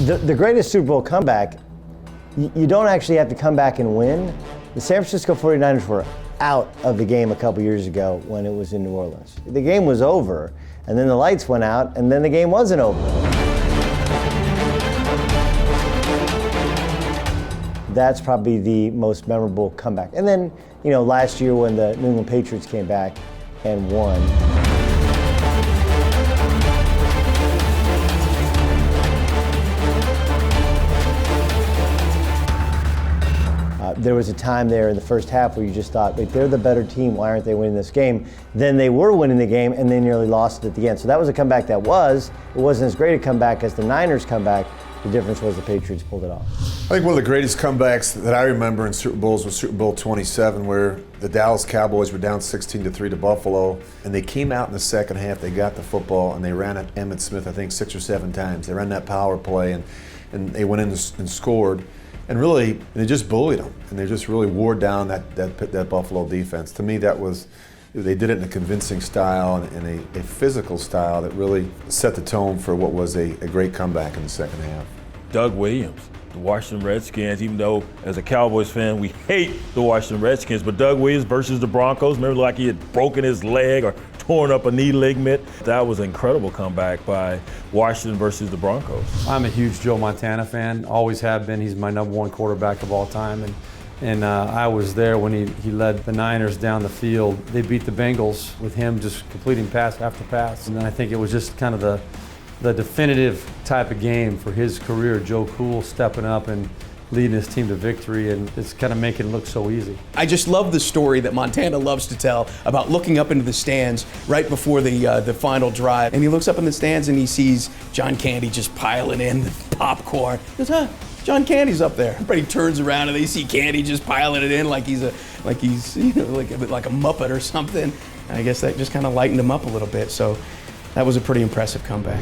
The greatest Super Bowl comeback, you don't actually have to come back and win. The San Francisco 49ers were out of the game a couple years ago when it was in New Orleans. The game was over, and then the lights went out, and then the game wasn't over. That's probably the most memorable comeback. And then, last year when the New England Patriots came back and won. There was a time there in the first half where you just thought, wait, they're the better team, why aren't they winning this game? Then they were winning the game, and they nearly lost it at the end. So that was a comeback it wasn't as great a comeback as the Niners comeback. The difference was the Patriots pulled it off. I think one of the greatest comebacks that I remember in Super Bowls was Super Bowl XXVII, where the Dallas Cowboys were down 16-3 to Buffalo, and they came out in the second half, they got the football, and they ran at Emmitt Smith, I think, 6 or 7 times. They ran that power play, and they went in and scored. And really, they just bullied them, and they just really wore down that Buffalo defense. To me, they did it in a convincing style and a physical style that really set the tone for what was a great comeback in the second half. Doug Williams, the Washington Redskins, even though as a Cowboys fan we hate the Washington Redskins, but Doug Williams versus the Broncos, remember like he had broken his leg or torn up a knee ligament. That was an incredible comeback by Washington versus the Broncos. I'm a huge Joe Montana fan, always have been. He's my #1 quarterback of all time. And I was there when he led the Niners down the field. They beat the Bengals with him just completing pass after pass. And I think it was just kind of the definitive type of game for his career. Joe Cool stepping up and leading his team to victory, and it's kind of making it look so easy. I just love the story that Montana loves to tell about looking up into the stands right before the final drive. And he looks up in the stands and he sees John Candy just piling in the popcorn. He goes, John Candy's up there. Everybody turns around and they see Candy just piling it in like he's like a Muppet or something. And I guess that just kind of lightened him up a little bit. So that was a pretty impressive comeback.